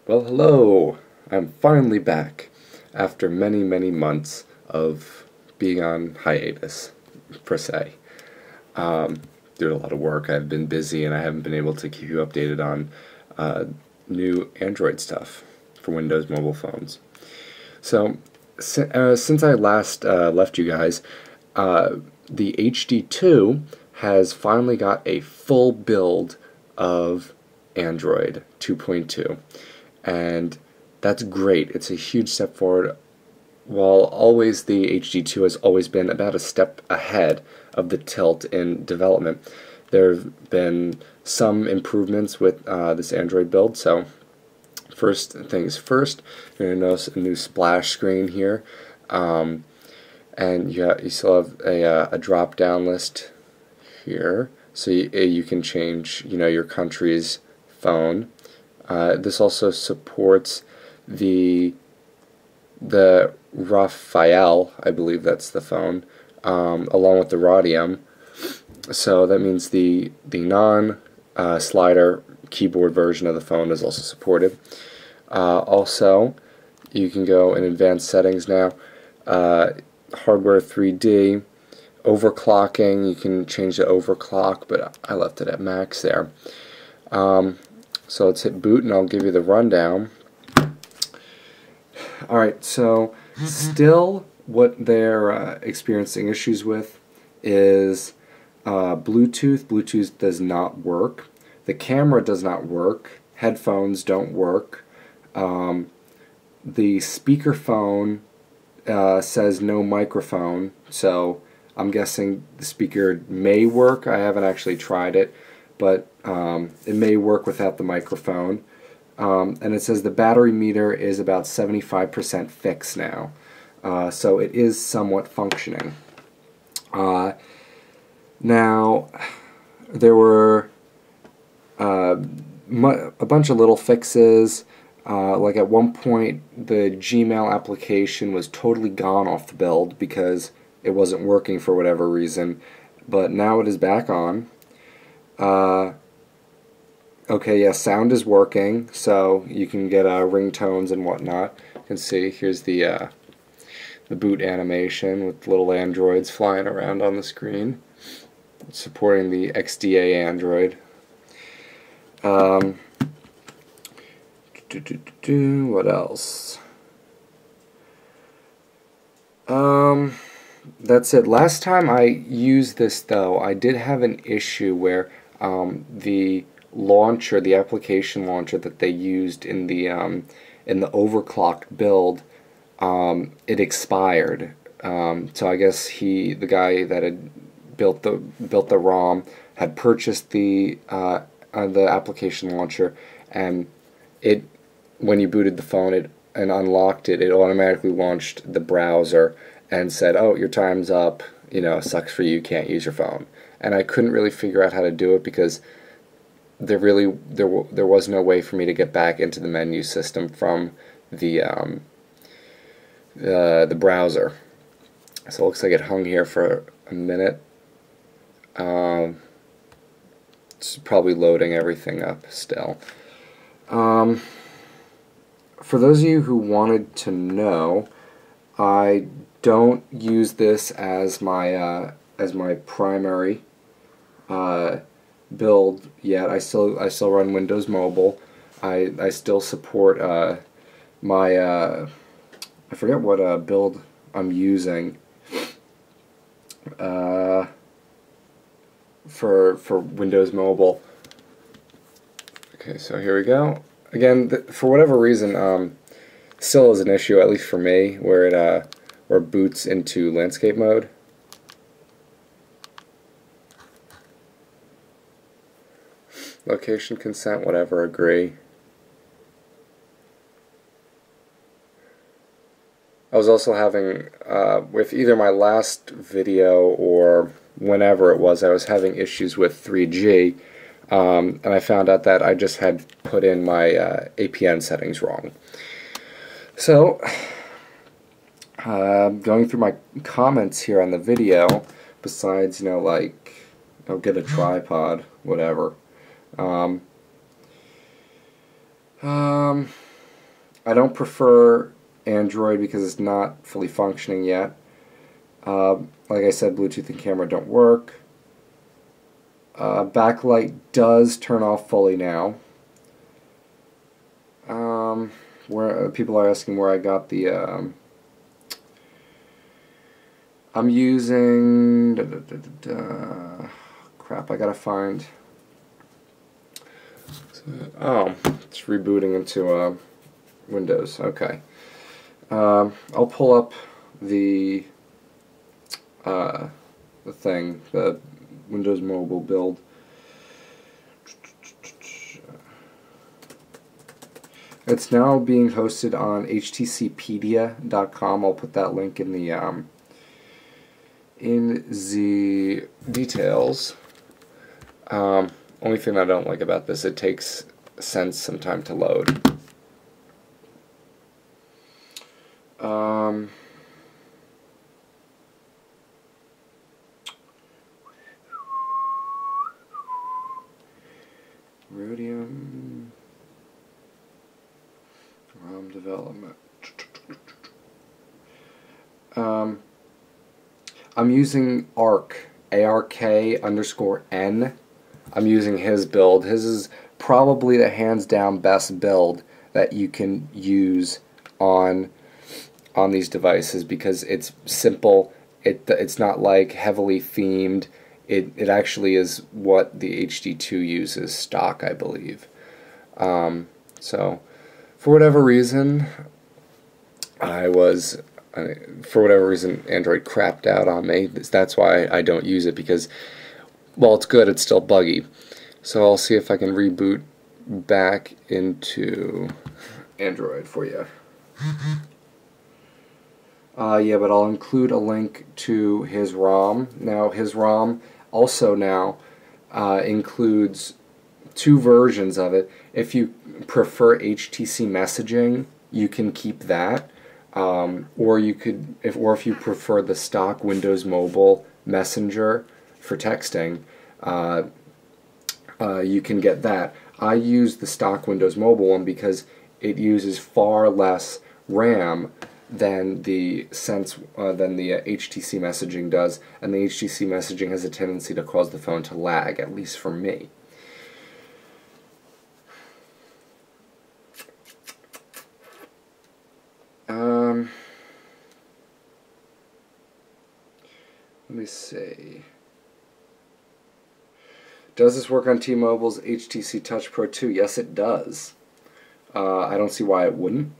Well, hello! I'm finally back after many, many months of being on hiatus, per se. Due to a lot of work, I've been busy and I haven't been able to keep you updated on new Android stuff for Windows mobile phones. So, since I last left you guys, the HD2 has finally got a full build of Android 2.2, and that's great. It's a huge step forward. While always the HD2 has always been about a step ahead of the Tilt in development, there have been some improvements with this Android build. So first things first, you're going to notice a new splash screen here, and you still have a drop-down list here, so you can change your country's phone. This also supports the Raphael, I believe that's the phone, along with the Radium. So that means the non-slider keyboard version of the phone is also supported. Also, you can go in advanced settings now. Hardware 3D, overclocking, you can change the overclock, but I left it at max there. So let's hit boot and I'll give you the rundown. Alright, so still what they're experiencing issues with is Bluetooth. Bluetooth does not work. The camera does not work. Headphones don't work. The speakerphone says no microphone, so I'm guessing the speaker may work. I haven't actually tried it, but it may work without the microphone. And it says the battery meter is about 75% fixed now, so it is somewhat functioning. Now, there were a bunch of little fixes. Like at one point, the Gmail application was totally gone off the build because it wasn't working for whatever reason, but now it is back on. Okay, yeah, sound is working, so you can get ringtones and whatnot. You can see here's the boot animation with little androids flying around on the screen, supporting the XDA Android. What else? That's it. Last time I used this, though, I did have an issue where the launcher, the application launcher that they used in the overclocked build, it expired. So I guess the guy that had built the ROM had purchased the application launcher, and when you booted the phone and unlocked it, it automatically launched the browser and said, "Oh, your time's up. Sucks for you. You can't use your phone." And I couldn't really figure out how to do it because there was no way for me to get back into the menu system from the browser. So it looks like it hung here for a minute. It's probably loading everything up still. For those of you who wanted to know, I don't use this as my primary build yet. I still run Windows Mobile. I still support my I forget what build I'm using for Windows Mobile. Okay, so here we go. Again, for whatever reason, still is an issue, at least for me, where it boots into landscape mode. Location consent, whatever, agree. I was also having, with either my last video or whenever it was, I was having issues with 3G, and I found out that I just had put in my APN settings wrong. So, going through my comments here on the video, besides, like, get a tripod, whatever. I don't prefer Android because it's not fully functioning yet. Like I said, Bluetooth and camera don't work. Backlight does turn off fully now. Where people are asking where I got the. I'm using. Crap! I gotta find. Oh, it's rebooting into Windows. Okay. I'll pull up the thing, the Windows Mobile build. It's now being hosted on htcpedia.com. I'll put that link in the details. Only thing I don't like about this, it sends some time to load. Rhodium ROM development. I'm using ARK, ARK_N. I'm using his build. His is probably the hands down best build that you can use on these devices because it's simple. It's not like heavily themed. It actually is what the HD2 uses stock, I believe. So for whatever reason, Android crapped out on me. That's why I don't use it, because while it's good, it's still buggy. So I'll see if I can reboot back into Android for you. Yeah, but I'll include a link to his ROM. Now, his ROM also now includes 2 versions of it. If you prefer HTC messaging, you can keep that. Or if you prefer the stock Windows Mobile Messenger for texting, you can get that. I use the stock Windows Mobile one because it uses far less RAM than the HTC messaging does, and the HTC messaging has a tendency to cause the phone to lag, at least for me. Let me see. Does this work on T-Mobile's HTC Touch Pro 2? Yes, it does. I don't see why it wouldn't.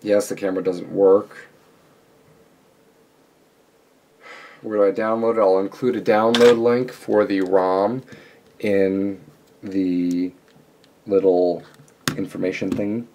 Yes, the camera doesn't work. Where do I download it? I'll include a download link for the ROM in the little information thing.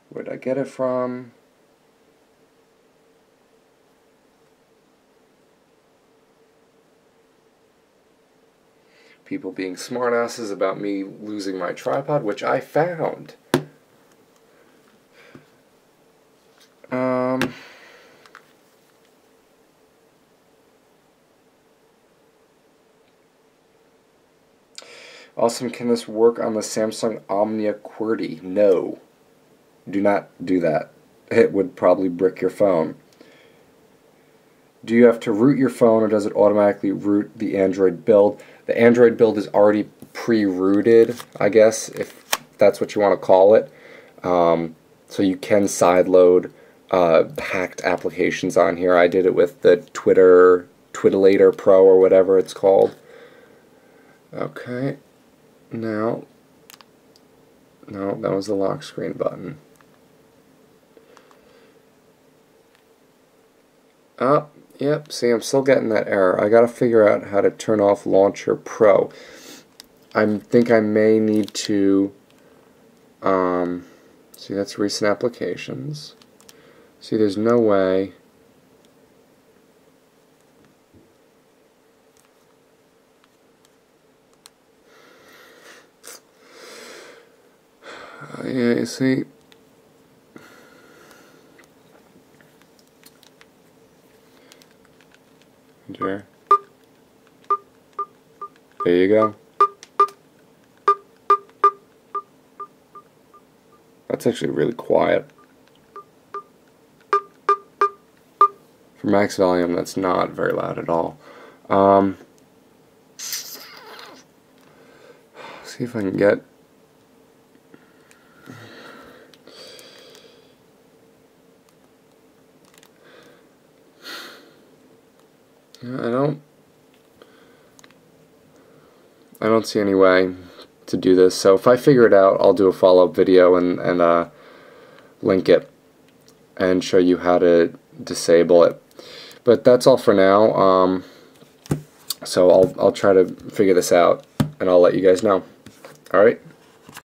Where'd I get it from? People being smartasses about me losing my tripod, which I found. Awesome, can this work on the Samsung Omnia QWERTY? No. Do not do that. It would probably brick your phone. Do you have to root your phone, or does it automatically root the Android build? The Android build is already pre-rooted, I guess, if that's what you want to call it. So you can sideload hacked applications on here. I did it with the Twiddlator Pro, or whatever it's called. Okay. Now, no, that was the lock screen button. Oh, yep, see, I'm still getting that error. I gotta figure out how to turn off Launcher Pro. I think I may need to, see, that's recent applications. See, there's no way. Yeah, you see. There you go. That's actually really quiet. For max volume, that's not very loud at all. See if I can get... I don't see any way to do this. So if I figure it out, I'll do a follow-up video and link it and show you how to disable it. But that's all for now. So I'll try to figure this out and I'll let you guys know. Alright?